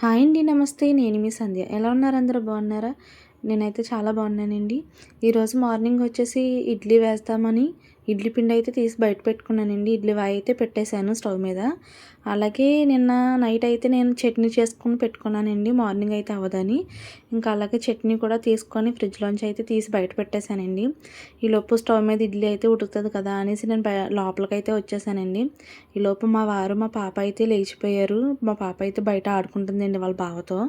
Hi అండి. నమస్తే. నేను మీ సంధ్య. ఎలా ఉన్నారు? అందరూ బాగున్నారా? నేనైతే చాలా బాగున్నానండి. ఈరోజు మార్నింగ్ వచ్చేసి ఇడ్లీ వేస్తామని ఇడ్లీ పిండి అయితే తీసి బయట పెట్టుకున్నానండి. ఇడ్లీ వాయి అయితే పెట్టేశాను స్టవ్ మీద. అలాగే నిన్న నైట్ అయితే నేను చట్నీ చేసుకొని పెట్టుకున్నానండి. మార్నింగ్ అయితే అవ్వదని. ఇంకా అలాగే చట్నీ కూడా తీసుకొని ఫ్రిడ్జ్లోంచి అయితే తీసి బయట పెట్టేశానండి. ఈలోపు స్టవ్ మీద ఇడ్లీ అయితే ఉడుకుతుంది కదా అనేసి నేను లోపలికైతే వచ్చేసానండి. ఈలోపు మా వారు మా పాప అయితే లేచిపోయారు. మా పాప అయితే బయట ఆడుకుంటుందండి వాళ్ళ బావతో.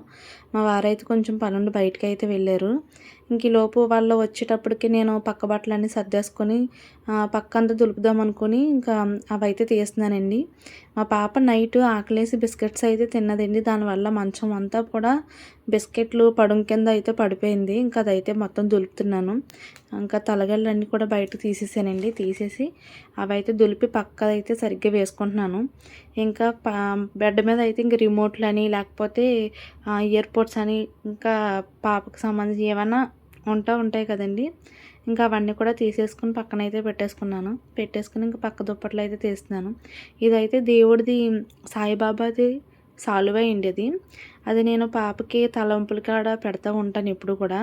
మా వారైతే కొంచెం పనుండి బయటకి అయితే వెళ్ళారు. ఇంక ఈలోపు వాళ్ళు వచ్చేటప్పటికి నేను పక్క బట్టలన్నీ సర్దేసుకొని పక్కంతా దులుపుదాం అనుకుని ఇంకా అవైతే తీస్తున్నానండి. మా పాప నైట్ ఆకలేసి బిస్కెట్స్ అయితే తిన్నదండి. దానివల్ల మంచం అంతా కూడా బిస్కెట్లు పడుం కింద అయితే పడిపోయింది. ఇంకా అదైతే మొత్తం దులుపుతున్నాను. ఇంకా తలగళ్ళన్నీ కూడా బయటకు తీసేసానండి. తీసేసి అవైతే దులిపి పక్క అయితే సరిగ్గా వేసుకుంటున్నాను. ఇంకా బెడ్ మీద అయితే ఇంక రిమోట్లని లేకపోతే ఇయర్ పోడ్స్ అని ఇంకా పాపకు సంబంధించి ఏమన్నా ఉంటాయి కదండి. ఇంకా అవన్నీ కూడా తీసేసుకుని పక్కన అయితే పెట్టేసుకుని ఇంకా పక్క దుప్పట్లు అయితే తీస్తున్నాను. ఇదైతే దేవుడిది సాయిబాబాది సాలువ అయింది. అది నేను పాపకి తలంపుల కాడ పెడతా ఉంటాను ఎప్పుడు కూడా.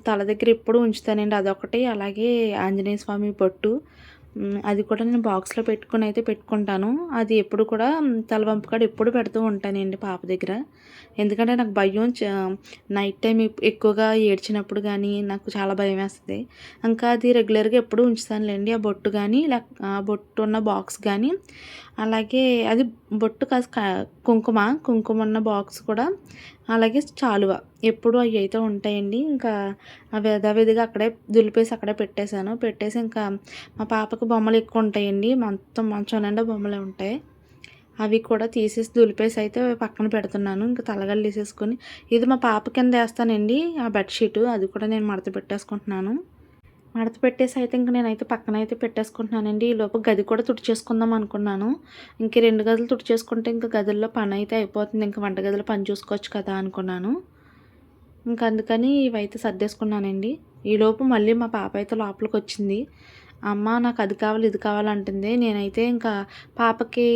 తల దగ్గర ఎప్పుడు ఉంచుతానండి అదొకటి. అలాగే ఆంజనేయ స్వామి బొట్టు అది కూడా నేను బాక్స్లో పెట్టుకుని అయితే పెట్టుకుంటాను. అది ఎప్పుడు కూడా తలవంపు కాడ ఎప్పుడు పెడుతూ ఉంటానండి పాప దగ్గర. ఎందుకంటే నాకు భయం నైట్ టైం ఎక్కువగా ఏడ్చినప్పుడు కానీ నాకు చాలా భయం వేస్తుంది. ఇంకా అది రెగ్యులర్గా ఎప్పుడు ఉంచుతానులేండి. ఆ బొట్టు కానీ ఆ బొట్టు ఉన్న బాక్స్ కానీ అలాగే అది బొట్టు కుంకుమ ఉన్న బాక్స్ కూడా అలాగే చాలువ ఎప్పుడు అవి అయితే ఉంటాయండి. ఇంకా అవి యథావిధిగా అక్కడే దులిపేసి అక్కడే పెట్టేసి ఇంకా మా పాపకు బొమ్మలు ఎక్కువ ఉంటాయండి. మొత్తం మంచం నిండా బొమ్మలే ఉంటాయి. అవి కూడా తీసేసి దులిపేసి అయితే పక్కన పెడుతున్నాను. ఇంకా తలగళ్ళు తీసేసుకొని ఇది మా పాప కింద వేస్తానండి ఆ బెడ్షీటు. అది కూడా నేను మడత పెట్టేసుకుంటున్నాను. మడత పెట్టేసి అయితే ఇంక నేనైతే పక్కన అయితే పెట్టేసుకుంటున్నానండి. ఈలోపు గది కూడా తుడిచేసుకుందాం అనుకున్నాను. ఇంక 2 గదులు తుడిచేసుకుంటే ఇంకా గదుల్లో పని అయితే అయిపోతుంది. ఇంక వంట గదిలో పని చూసుకోవచ్చు కదా అనుకున్నాను. ఇంక అందుకని ఇవైతే సర్దేసుకున్నానండి. ఈలోపు మళ్ళీ మా పాప అయితే లోపలికి వచ్చింది. అమ్మ నాకు అది కావాలి ఇది కావాలంటుంది. నేనైతే ఇంకా పాపకి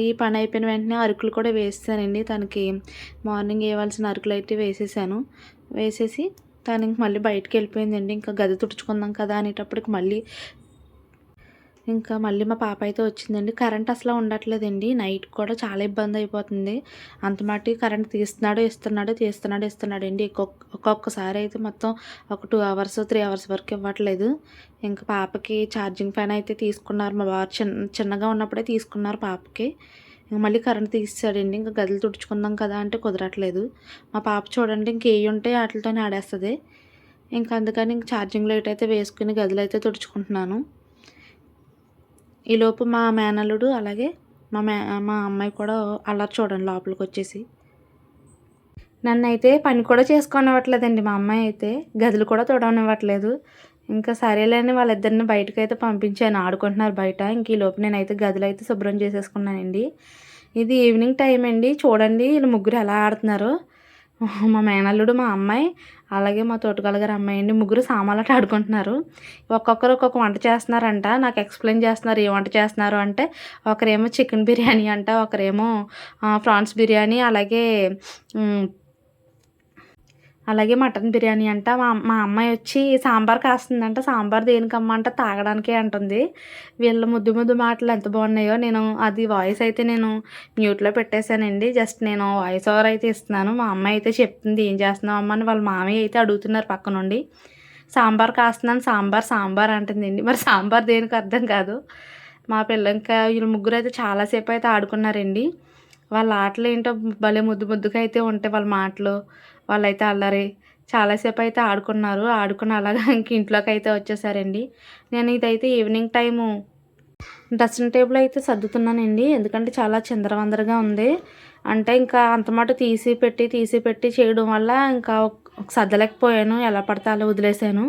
ఈ పని అయిపోయిన వెంటనే అరుకులు కూడా వేసేసానండి. తనకి మార్నింగ్ వేయవలసిన అరుకులు అయితే వేసేసి తను ఇంక మళ్ళీ బయటికి వెళ్ళిపోయిందండి. ఇంకా గది తుడుచుకుందాం కదా అనేటప్పటికి మళ్ళీ మా పాప అయితే వచ్చిందండి. కరెంట్ అసలు ఉండట్లేదండి. నైట్ కూడా చాలా ఇబ్బంది అయిపోతుంది. అంత మటుకు కరెంట్ తీస్తున్నాడండి. ఒక్కొక్కసారి అయితే మొత్తం ఒక 2 అవర్స్ 3 అవర్స్ వరకు ఇవ్వట్లేదు. ఇంకా పాపకి ఛార్జింగ్ ఫ్యాన్ అయితే తీసుకున్నారు. మా వారు చిన్నగా ఉన్నప్పుడే తీసుకున్నారు పాపకి. ఇంక మళ్ళీ కరెంట్ తీసేసాడండి. ఇంకా గదులు తుడుచుకుందాం కదా అంటే కుదరట్లేదు. మా పాప చూడండి ఇంక ఏవి ఉంటే వాటితోనే ఆడేస్తుంది. ఇంకా అందుకని ఇంక ఛార్జింగ్ లైట్ అయితే వేసుకుని గదులు అయితే తుడుచుకుంటున్నాను. ఈలోపు మా మేనల్లుడు అలాగే మా అమ్మాయి కూడా అల్లరి చూడండి లోపలికి వచ్చేసి. నన్నైతే పని కూడా చేసుకోనివ్వట్లేదండి మా అమ్మాయి అయితే. గదులు కూడా తుడవనివ్వట్లేదు. ఇంకా సరేలేని వాళ్ళిద్దరిని బయటకైతే పంపించాను. ఆడుకుంటున్నారు బయట. ఇంక ఈలోపు నేనైతే గదులు అయితే శుభ్రం చేసేసుకున్నానండి. ఇది ఈవినింగ్ టైం అండి. చూడండి వీళ్ళు ముగ్గురు ఎలా ఆడుతున్నారో. మా మేనల్లుడు మా అమ్మాయి అలాగే మా తోటకోడలు గారి అమ్మాయి అండి. ముగ్గురు సామాన్లట ఆడుకుంటున్నారు. ఒక్కొక్కరు ఒక్కొక్క వంట చేస్తున్నారంట. నాకు ఎక్స్ప్లెయిన్ చేస్తున్నారు ఏ వంట చేస్తున్నారు అంటే ఒకరేమో చికెన్ బిర్యానీ అంట, ఒకరేమో ప్రాన్స్ బిర్యానీ అలాగే మటన్ బిర్యానీ అంట. మా అమ్మాయి వచ్చి సాంబార్ కాస్తుందంట. సాంబార్ దేనికమ్మా అంటే తాగడానికే అంటుంది. వీళ్ళ ముద్దు మాటలు ఎంత బాగున్నాయో. నేను అది వాయిస్ అయితే నేను మ్యూట్లో పెట్టేశానండి. జస్ట్ నేను వాయిస్ ఓవర్ అయితే ఇస్తున్నాను. మా అమ్మాయి అయితే చెప్తుంది ఏం చేస్తున్నావు అమ్మ అని. వాళ్ళ మామయ్య అయితే అడుగుతున్నారు పక్క నుండి. సాంబార్ కాస్తున్నాను సాంబార్ అంటుందండి. మరి సాంబార్ దేనికి అర్థం కాదు. మా పిల్ల ఇంకా వీళ్ళు ముగ్గురు అయితే చాలాసేపు అయితే ఆడుకున్నారండి. వాళ్ళ ఆటలు ఏంటో భలే ముద్దుగా అయితే ఉంటాయి వాళ్ళ మాటలు. వాళ్ళైతే అల్లరి చాలాసేపు అయితే ఆడుకుని అలాగా ఇంక ఇంట్లోకి అయితే వచ్చేసారండి. నేను ఇదైతే ఈవినింగ్ టైము డ్రెస్సింగ్ టేబుల్ అయితే సర్దుతున్నానండి. ఎందుకంటే చాలా చిందరవందరగా ఉంది. అంటే ఇంకా అంతమాట తీసి పెట్టి చేయడం వల్ల ఇంకా సర్దలేకపోయాను. ఎలా పడితే అలా వదిలేసాను.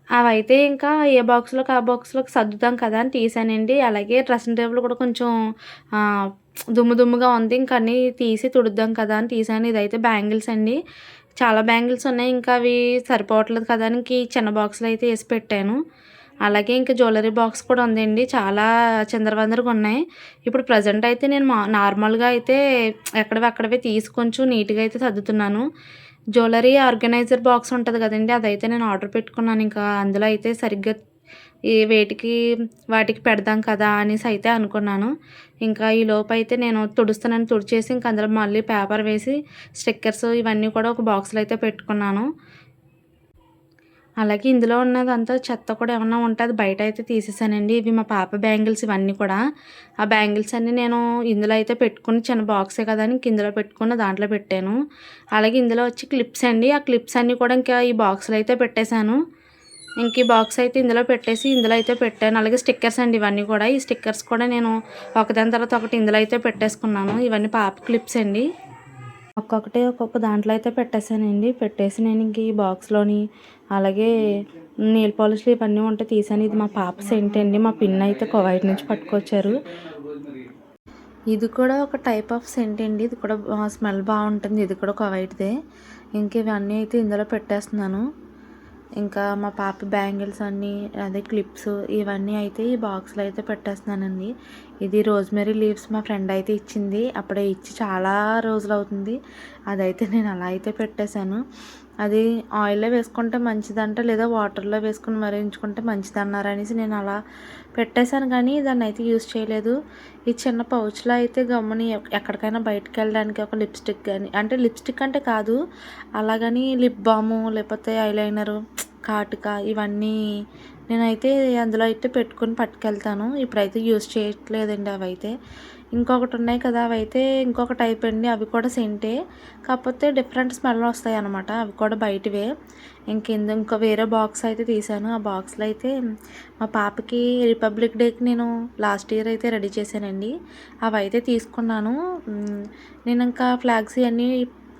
అవైతే ఇంకా ఏ బాక్స్లోకి ఆ బాక్స్లోకి సర్దుతాం కదా అని తీసానండి. అలాగే డ్రెస్సింగ్ టేబుల్ కూడా కొంచెం దుమ్ముగా ఉంది. ఇంక అన్నీ తీసి తుడుద్దాం కదా అని తీసాను. ఇదైతే బ్యాంగిల్స్ అండి. చాలా బ్యాంగిల్స్ ఉన్నాయి. ఇంకా అవి సరిపోవట్లేదు కదా అని ఇంక ఈ చిన్న బాక్స్లో అయితే వేసి పెట్టాను. అలాగే ఇంకా జ్యువెలరీ బాక్స్ కూడా ఉందండి. చాలా చిందరవందరగా ఉన్నాయి. ఇప్పుడు ప్రెజెంట్ అయితే నేను నార్మల్‌గా అయితే ఎక్కడివి అక్కడివే తీసి కొంచెం నీట్‌గా అయితే సర్దుతున్నాను. జ్యువెలరీ ఆర్గనైజర్ బాక్స్ ఉంటది కదండీ! అదైతే నేను ఆర్డర్ పెట్టుకున్నాను. ఇంకా అందులో అయితే సరిగ్గా వేటికి వాటికి పెడదాం కదా అనేసి అయితే అనుకున్నాను. ఇంకా ఈలోపైతే నేను తుడిచేసి ఇంక అందులో మళ్ళీ పేపర్ వేసి స్టిక్కర్స్ ఇవన్నీ కూడా ఒక బాక్స్‌లో అయితే పెట్టుకున్నాను. అలాగే ఇందులో ఉన్నదంతా చెత్త కూడా ఏమన్నా ఉంటే అది బయట అయితే తీసేసానండి. ఇవి మా పాప బ్యాంగిల్స్ ఇవన్నీ కూడా. ఆ బ్యాంగిల్స్ అన్నీ నేను ఇందులో అయితే పెట్టుకొని చిన్న బాక్సే కదా అని ఇంక ఇందులో పెట్టుకొని దాంట్లో పెట్టాను. అలాగే ఇందులో వచ్చి క్లిప్స్ అండి. ఆ క్లిప్స్ అన్నీ కూడా ఇంకా ఈ బాక్స్‌లో అయితే పెట్టేశాను. ఇంక ఈ బాక్స్ అయితే ఇందులో పెట్టేసి ఇందులో అయితే పెట్టాను. అలాగే స్టిక్కర్స్ అండి ఇవన్నీ కూడా. ఈ స్టిక్కర్స్ కూడా నేను ఒకదాని తర్వాత ఒకటి ఇందులో అయితే పెట్టేసుకున్నాను. ఇవన్నీ పాప క్లిప్స్ అండి. ఒక్కొక్క దాంట్లో అయితే పెట్టేసానండి. పెట్టేసి నేను ఇంక ఈ బాక్స్‌లోని అలాగే నెయిల్ పాలిష్‌లు ఇవన్నీ ఉంటే తీసాను. ఇది మా పాప సెంట్ అండి. మా పిన్ అయితే కువైట్ నుంచి పట్టుకొచ్చారు. ఇది కూడా ఒక టైప్ ఆఫ్ సెంట్ అండి. ఇది కూడా స్మెల్ బాగుంటుంది. ఇది కూడా కువైట్‌దే. ఇంక ఇవన్నీ అయితే ఇందులో పెట్టేస్తున్నాను. ఇంకా మా పాప బ్యాంగిల్స్ అన్నీ అదే క్లిప్స్ ఇవన్నీ అయితే ఈ బాక్స్లో అయితే పెట్టేస్తున్నానండి. ఇది రోజ్మెరీ లీవ్స్ మా ఫ్రెండ్ అయితే ఇచ్చింది. అప్పుడే ఇచ్చి చాలా రోజులు అవుతుంది. అదైతే నేను అలా అయితే పెట్టేశాను. అది ఆయిల్లో వేసుకుంటే మంచిదంట, లేదా వాటర్లో వేసుకుని మరిగించుకుంటే మంచిదన్నారు అనేసి నేను అలా పెట్టేశాను. కానీ దాన్ని అయితే యూజ్ చేయలేదు. ఈ చిన్న పౌచ్లో అయితే గమ్ముని ఎక్కడికైనా బయటకు వెళ్ళడానికి ఒక లిప్స్టిక్ కానీ, అంటే లిప్స్టిక్ అంటే కాదు, అలాగని లిప్ బాము లేకపోతే ఐలైనరు కాటుక ఇవన్నీ నేనైతే అందులో అయితే పెట్టుకొని పట్టుకెళ్తాను. ఇప్పుడైతే యూజ్ చేయట్లేదండి అవైతే. ఇంకొకటి ఉన్నాయి కదా, అవైతే ఇంకొక టైప్ అండి. అవి కూడా సెంటే, కాకపోతే డిఫరెంట్ స్మెల్ వస్తాయి అన్నమాట. అవి కూడా బయటివే. ఇంకో వేరే బాక్స్ అయితే తీసాను. ఆ బాక్స్లో అయితే మా పాపకి రిపబ్లిక్ డేకి నేను లాస్ట్ ఇయర్ అయితే రెడీ చేశానండి. అవి అయితే తీసుకున్నాను. నేను ఇంకా ఫ్లాగ్స్ ఇవన్నీ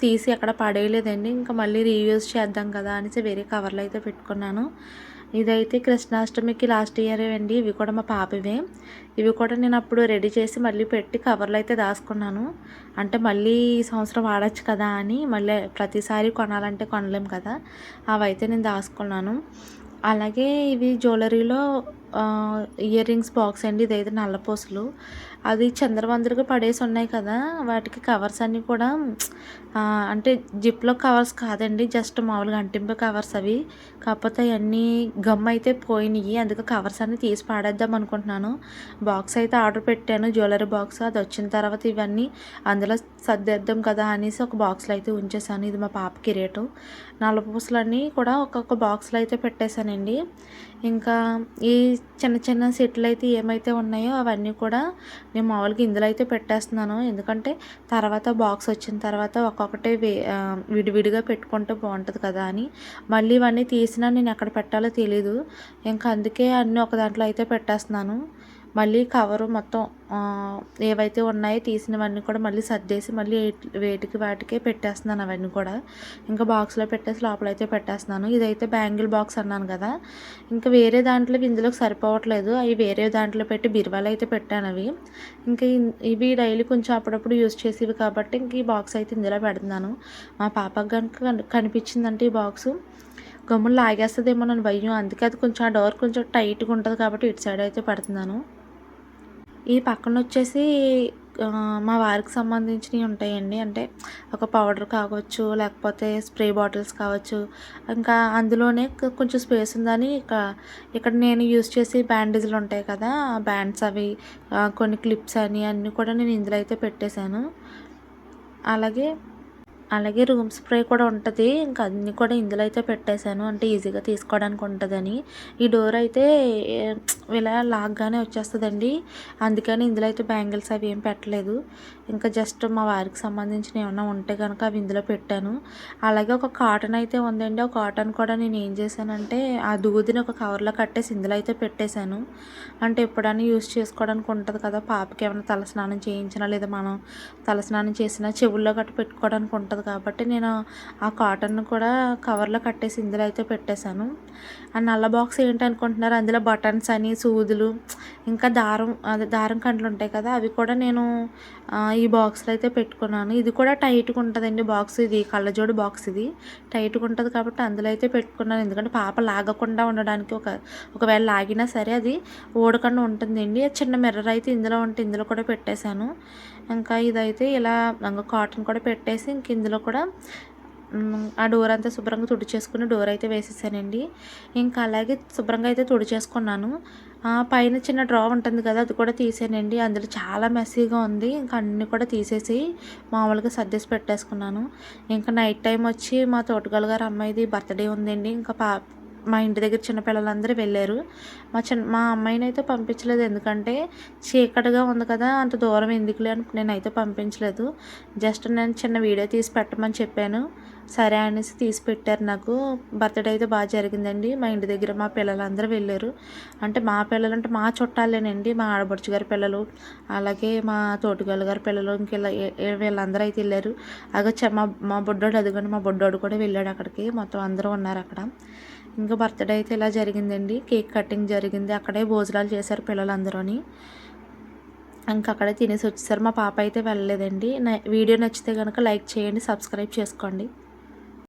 తీసి అక్కడ పడేయలేదండి. ఇంకా మళ్ళీ రీయూజ్ చేద్దాం కదా అనేసి వేరే కవర్లో అయితే పెట్టుకున్నాను. ఇదైతే కృష్ణాష్టమికి లాస్ట్ ఇయర్ అండి. ఇవి కూడా మా పాపవే. ఇవి కూడా నేను అప్పుడు రెడీ చేసి మళ్ళీ పెట్టి కవర్లో అయితే దాచుకున్నాను. అంటే మళ్ళీ ఈ సంవత్సరం వాడచ్చు కదా అని, మళ్ళీ ప్రతిసారి కొనాలంటే కొనలేం కదా, అవైతే నేను దాచుకున్నాను. అలాగే ఇవి జ్యువెలరీలో ఇయర్ రింగ్స్ బాక్స్ అండి. ఇదైతే నల్లపూసలు. అది చిందరవందరగా పడేసి ఉన్నాయి కదా, వాటికి కవర్స్ అన్నీ కూడా అంటే జిప్లో కవర్స్ కాదండి, జస్ట్ మామూలుగా అంటింపు కవర్స్ అవి. కాకపోతే అవన్నీ గమ్ అయితే పోయినాయి. అందుకే కవర్స్ అన్నీ తీసి పాడేద్దాం అనుకుంటున్నాను. బాక్స్ అయితే ఆర్డర్ పెట్టాను, జ్యువెలరీ బాక్స్. అది వచ్చిన తర్వాత ఇవన్నీ అందులో సర్దేద్దాం కదా అనేసి ఒక బాక్స్లో అయితే ఉంచేసాను. ఇది మా పాప కిరీటం. నల్లపూసలన్నీ కూడా ఒక్కొక్క బాక్స్లో అయితే పెట్టేశానండి. ఇంకా ఈ చిన్న చిన్న సెట్లు అయితే ఏమైతే ఉన్నాయో అవన్నీ కూడా నేను మామూలుగా ఇందులో అయితే పెట్టేస్తున్నాను. ఎందుకంటే తర్వాత బాక్స్ వచ్చిన తర్వాత ఒక్కొక్కటి విడివిడిగా పెట్టుకుంటే బాగుంటుంది కదా అని. మళ్ళీ ఇవన్నీ తీసినా నేను ఎక్కడ పెట్టాలో తెలీదు. ఇంకా అందుకే అన్నీ ఒక దాంట్లో అయితే పెట్టేస్తున్నాను. మళ్ళీ కవరు మొత్తం ఏవైతే ఉన్నాయో తీసినవన్నీ కూడా మళ్ళీ సర్దేసి మళ్ళీ వేటికి వాటికే పెట్టేస్తున్నాను అవన్నీ కూడా. ఇంకా బాక్స్లో పెట్టేసి లోపలైతే పెట్టేస్తున్నాను. ఇదైతే బ్యాంగిల్ బాక్స్ అన్నాను కదా, ఇంకా వేరే దాంట్లో ఇందులోకి సరిపోవట్లేదు. అవి వేరే దాంట్లో పెట్టి బీరువాలో అయితే పెట్టాను అవి. ఇంకా ఇవి డైలీ కొంచెం అప్పుడప్పుడు యూజ్ చేసేవి కాబట్టి ఇంక ఈ బాక్స్ అయితే ఇందులో పెడుతున్నాను. మా పాపకు కనుక కనిపించిందంటే ఈ బాక్సు గమ్మున లాగేస్తుందేమో నన్ను భయం. అందుకే అది కొంచెం ఆ డోర్ కొంచెం టైట్గా ఉంటుంది కాబట్టి ఇటు సైడ్ అయితే పెడుతున్నాను. ఈ పక్కన వచ్చేసి మా వారికి సంబంధించినవి ఉంటాయండి. అంటే ఒక పౌడర్ కావచ్చు, లేకపోతే స్ప్రే బాటిల్స్ కావచ్చు. ఇంకా అందులోనే కొంచెం స్పేస్ ఉందని ఇక్కడ నేను యూజ్ చేసే బ్యాండేజ్లు ఉంటాయి కదా, ఆ బ్యాండ్స్ అవి, కొన్ని క్లిప్స్ అని అన్నీ కూడా నేను ఇందులో అయితే పెట్టేశాను. అలాగే రూమ్ స్ప్రే కూడా ఉంటుంది. ఇంకా అన్నీ కూడా ఇందులో అయితే పెట్టేశాను, అంటే ఈజీగా తీసుకోవడానికి ఉంటుందని. ఈ డోర్ అయితే ఇలా లాగ్గానే వచ్చేస్తుందండి. అందుకని ఇందులో అయితే బ్యాంగిల్స్ అవి ఏం పెట్టలేదు. ఇంకా జస్ట్ మా వారికి సంబంధించిన ఏమైనా ఉంటే కనుక అవి ఇందులో పెట్టాను. అలాగే ఒక కాటన్ అయితే ఉందండి. ఆ కాటన్ కూడా నేను ఏం చేశానంటే ఆ దూదిని ఒక కవర్లో కట్టేసి ఇందులో అయితే పెట్టేశాను. అంటే ఎప్పుడైనా యూజ్ చేసుకోవడానికి ఉంటుంది కదా, పాపకి ఏమైనా తలస్నానం చేయించినా లేదా మనం తలస్నానం చేసినా చెవుల్లో గట్ట పెట్టుకోవడానికి ఉంటుంది ఉంటుంది కాబట్టి నేను ఆ కాటన్ కూడా కవర్లో కట్టేసి ఇందులో అయితే పెట్టేశాను. ఆ నల్ల బాక్స్ ఏంటనుకుంటున్నారు, అందులో బటన్స్ అని, సూదులు, ఇంకా దారం, అదే దారం కండ్లు ఉంటాయి కదా, అవి కూడా నేను ఈ బాక్స్లో అయితే పెట్టుకున్నాను. ఇది కూడా టైట్గా ఉంటుందండి బాక్స్, ఇది కళ్ళజోడు బాక్స్, ఇది టైట్గా ఉంటుంది కాబట్టి అందులో అయితే పెట్టుకున్నాను. ఎందుకంటే పాప లాగకుండా ఉండడానికి, ఒకవేళ లాగినా సరే అది ఊడకుండా ఉంటుందండి. చిన్న మిర్రర్ అయితే ఇందులో ఉంటే ఇందులో కూడా పెట్టేశాను. ఇంకా ఇదైతే ఇలా కాటన్ కూడా పెట్టేసి ఇంక ఇందులో కూడా ఆ డోర్ అంతా శుభ్రంగా తుడిచేసుకుని డోర్ అయితే వేసేసానండి. ఇంకా అలాగే శుభ్రంగా అయితే తుడిచేసుకున్నాను. పైన చిన్న డ్రా ఉంటుంది కదా, అది కూడా తీసానండి. అందులో చాలా మెస్సీగా ఉంది. ఇంకా అన్నీ కూడా తీసేసి మామూలుగా సర్దేసి పెట్టేసుకున్నాను. ఇంకా నైట్ టైం వచ్చి మా తోటగోలు గారి అమ్మాయిది బర్త్డే ఉందండి. ఇంకా మా ఇంటి దగ్గర చిన్నపిల్లలందరూ వెళ్ళారు. మా అమ్మాయిని అయితే పంపించలేదు, ఎందుకంటే చీకటిగా ఉంది కదా, అంత దూరం ఎందుకులే అని నేనైతే పంపించలేదు. జస్ట్ నేను చిన్న వీడియో తీసి పెట్టమని చెప్పాను. సరే అనేసి తీసి పెట్టారు నాకు. బర్త్డే అయితే బాగా జరిగిందండి. మా ఇంటి దగ్గర మా పిల్లలందరూ వెళ్ళారు. అంటే మా పిల్లలు అంటే మా చుట్టాలేనండి, మా ఆడపడుచు గారి పిల్లలు, అలాగే మా తోటిగోలు గారి పిల్లలు, ఇంకెలా వీళ్ళందరూ అయితే వెళ్ళారు. అగో మా బుడ్డోడు, అదిగోండి మా బుడ్డోడు కూడా వెళ్ళాడు అక్కడికి. మొత్తం అందరూ ఉన్నారు అక్కడ. ఇంకా బర్త్డే అయితే ఇలా జరిగిందండి. కేక్ కటింగ్ జరిగింది, అక్కడే భోజనాలు చేశారు పిల్లలందరూని. ఇంకా అక్కడే తినేసి వచ్చేసారు. మా పాప అయితే వెళ్ళలేదండి. వీడియో నచ్చితే కనుక లైక్ చేయండి, సబ్స్క్రైబ్ చేసుకోండి.